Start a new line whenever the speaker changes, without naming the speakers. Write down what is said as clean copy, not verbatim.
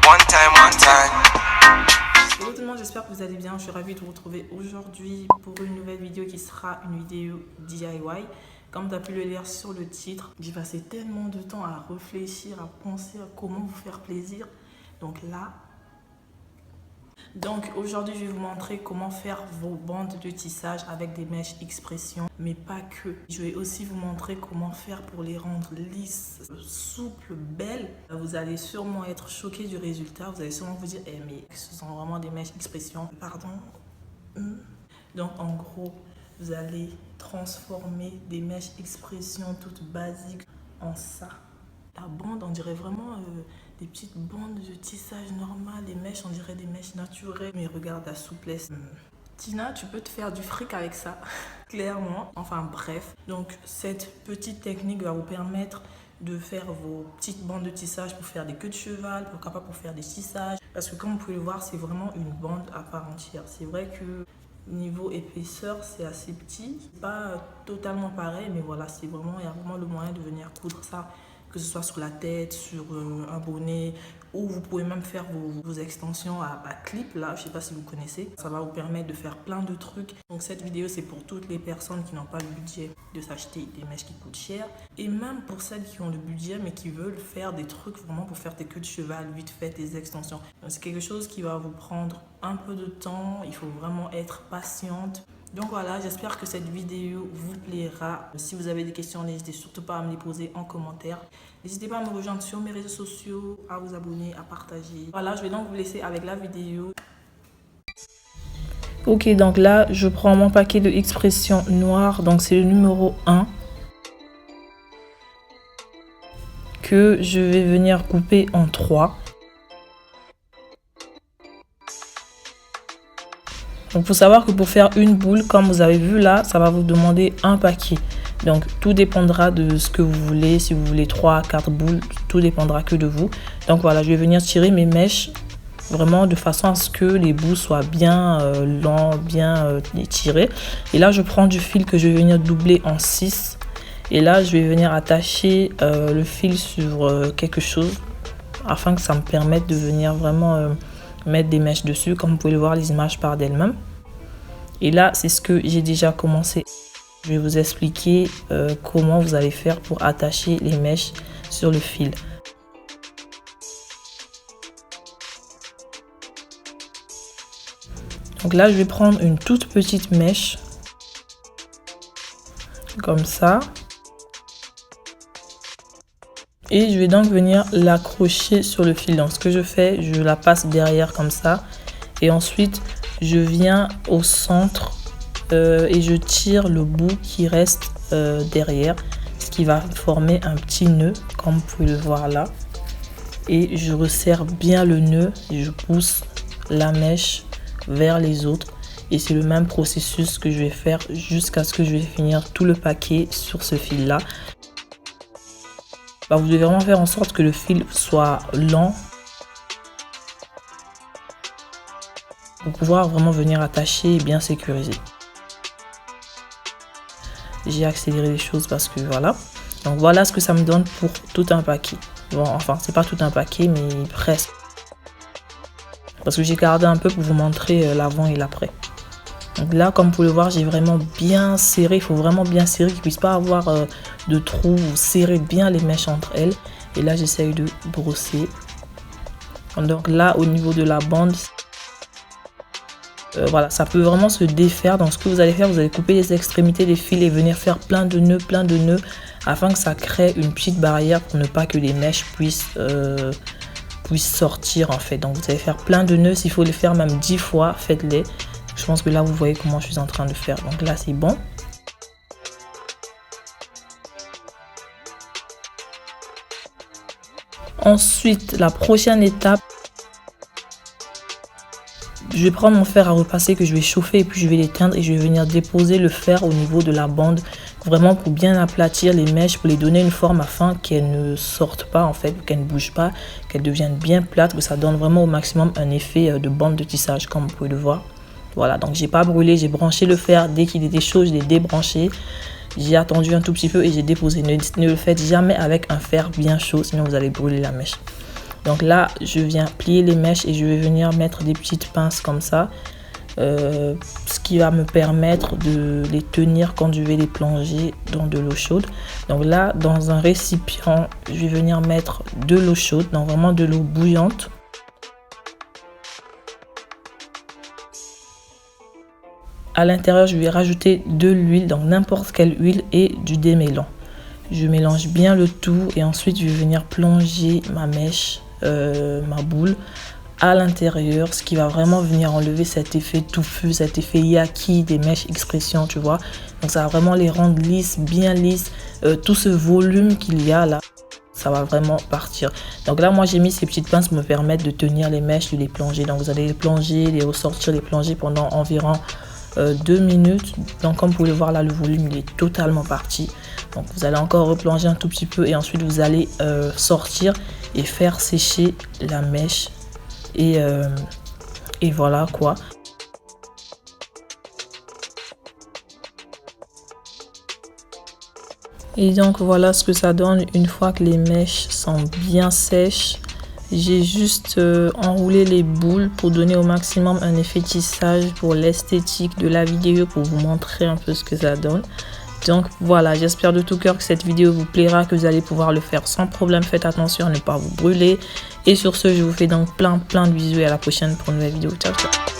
One time.
Hello tout le monde, j'espère que vous allez bien. Je suis ravie de vous retrouver aujourd'hui pour une nouvelle vidéo qui sera une vidéo DIY. Comme tu as pu le lire sur le titre, j'ai passé tellement de temps à réfléchir, à penser à comment vous faire plaisir. Donc aujourd'hui, je vais vous montrer comment faire vos bandes de tissage avec des mèches expression, mais pas que. Je vais aussi vous montrer comment faire pour les rendre lisses, souples, belles. Vous allez sûrement être choqués du résultat. Vous allez sûrement vous dire, mais ce sont vraiment des mèches expression. Pardon. Donc en gros, vous allez transformer des mèches expression toutes basiques en ça. La bande, on dirait vraiment des petites bandes de tissage normal. Les mèches, on dirait des mèches naturelles. Mais regarde la souplesse. Tina, tu peux te faire du fric avec ça, clairement. Enfin bref. Donc cette petite technique va vous permettre de faire vos petites bandes de tissage pour faire des queues de cheval, pourquoi pas pour faire des tissages. Parce que comme vous pouvez le voir, c'est vraiment une bande à part entière. C'est vrai que niveau épaisseur, c'est assez petit. C'est pas totalement pareil, mais voilà, il y a vraiment le moyen de venir coudre ça, que ce soit sur la tête, sur un bonnet, ou vous pouvez même faire vos extensions à clip, là, je sais pas si vous connaissez. Ça va vous permettre de faire plein de trucs. Donc cette vidéo, c'est pour toutes les personnes qui n'ont pas le budget de s'acheter des mèches qui coûtent cher. Et même pour celles qui ont le budget, mais qui veulent faire des trucs vraiment pour faire des queues de cheval, vite fait, des extensions. Donc c'est quelque chose qui va vous prendre un peu de temps. Il faut vraiment être patiente. Donc voilà, j'espère que cette vidéo vous plaira. Si vous avez des questions, n'hésitez surtout pas à me les poser en commentaire. N'hésitez pas à me rejoindre sur mes réseaux sociaux, à vous abonner, à partager. Voilà, je vais donc vous laisser avec la vidéo. Ok, donc là, je prends mon paquet de expression noire. Donc c'est le numéro 1. Que je vais venir couper en 3. Donc, il faut savoir que pour faire une boule, comme vous avez vu là, ça va vous demander un paquet. Donc, tout dépendra de ce que vous voulez. Si vous voulez 3 à 4 boules, tout dépendra que de vous. Donc, voilà, je vais venir tirer mes mèches vraiment de façon à ce que les bouts soient bien longs, bien tirés. Et là, je prends du fil que je vais venir doubler en 6. Et là, je vais venir attacher le fil sur quelque chose afin que ça me permette de venir vraiment mettre des mèches dessus. Comme vous pouvez le voir, les images parlent d'elles-mêmes. Et là, c'est ce que j'ai déjà commencé. Je vais vous expliquer comment vous allez faire pour attacher les mèches sur le fil. Donc là, je vais prendre une toute petite mèche comme ça. Et je vais donc venir l'accrocher sur le fil. Donc ce que je fais, je la passe derrière comme ça. Et ensuite, je viens au centre et je tire le bout qui reste derrière. Ce qui va former un petit nœud, comme vous pouvez le voir là. Et je resserre bien le nœud et je pousse la mèche vers les autres. Et c'est le même processus que je vais faire jusqu'à ce que je vais finir tout le paquet sur ce fil là. Vous devez vraiment faire en sorte que le fil soit lent pour pouvoir vraiment venir attacher et bien sécuriser. J'ai accéléré les choses parce que voilà. Donc voilà ce que ça me donne pour tout un paquet. Bon, enfin, c'est pas tout un paquet, mais presque. Parce que j'ai gardé un peu pour vous montrer l'avant et l'après. Donc là, comme vous pouvez le voir, j'ai vraiment bien serré. Il faut vraiment bien serrer, qu'il ne puisse pas avoir de trous, ou serrer bien les mèches entre elles. Et là, j'essaye de brosser. Donc là, au niveau de la bande, voilà, ça peut vraiment se défaire. Donc ce que vous allez faire, vous allez couper les extrémités des fils et venir faire plein de nœuds, afin que ça crée une petite barrière pour ne pas que les mèches puissent sortir en fait. Donc vous allez faire plein de nœuds. S'il faut les faire même 10 fois, faites-les. Je pense que là, vous voyez comment je suis en train de faire. Donc là, c'est bon. Ensuite, la prochaine étape, je vais prendre mon fer à repasser que je vais chauffer et puis je vais l'éteindre et je vais venir déposer le fer au niveau de la bande. Vraiment pour bien aplatir les mèches, pour les donner une forme afin qu'elles ne sortent pas en fait, qu'elles ne bougent pas, qu'elles deviennent bien plates, que ça donne vraiment au maximum un effet de bande de tissage comme vous pouvez le voir. Voilà, donc j'ai pas brûlé, j'ai branché le fer. Dès qu'il était chaud, je l'ai débranché. J'ai attendu un tout petit peu et j'ai déposé. Ne le faites jamais avec un fer bien chaud, sinon vous allez brûler la mèche. Donc là, je viens plier les mèches et je vais venir mettre des petites pinces comme ça. Ce qui va me permettre de les tenir quand je vais les plonger dans de l'eau chaude. Donc là, dans un récipient, je vais venir mettre de l'eau chaude, donc vraiment de l'eau bouillante. À l'intérieur, je vais rajouter de l'huile, donc n'importe quelle huile, et du démêlant. Je mélange bien le tout et ensuite je vais venir plonger ma mèche, ma boule à l'intérieur, ce qui va vraiment venir enlever cet effet touffu, cet effet yaki des mèches expression, tu vois. Donc ça va vraiment les rendre lisses, bien lisses. Tout ce volume qu'il y a là, ça va vraiment partir. Donc là, moi j'ai mis ces petites pinces pour me permettre de tenir les mèches, de les plonger. Donc vous allez les plonger, les ressortir, les plonger pendant environ 2 minutes. Donc comme vous pouvez voir là, le volume il est totalement parti. Donc vous allez encore replonger un tout petit peu et ensuite vous allez sortir et faire sécher la mèche. Et voilà quoi. Et donc voilà ce que ça donne une fois que les mèches sont bien sèches. J'ai juste enroulé les boules pour donner au maximum un effet tissage pour l'esthétique de la vidéo, pour vous montrer un peu ce que ça donne. Donc voilà, j'espère de tout cœur que cette vidéo vous plaira, que vous allez pouvoir le faire sans problème. Faites attention à ne pas vous brûler. Et sur ce, je vous fais donc plein de bisous et à la prochaine pour une nouvelle vidéo. Ciao, ciao.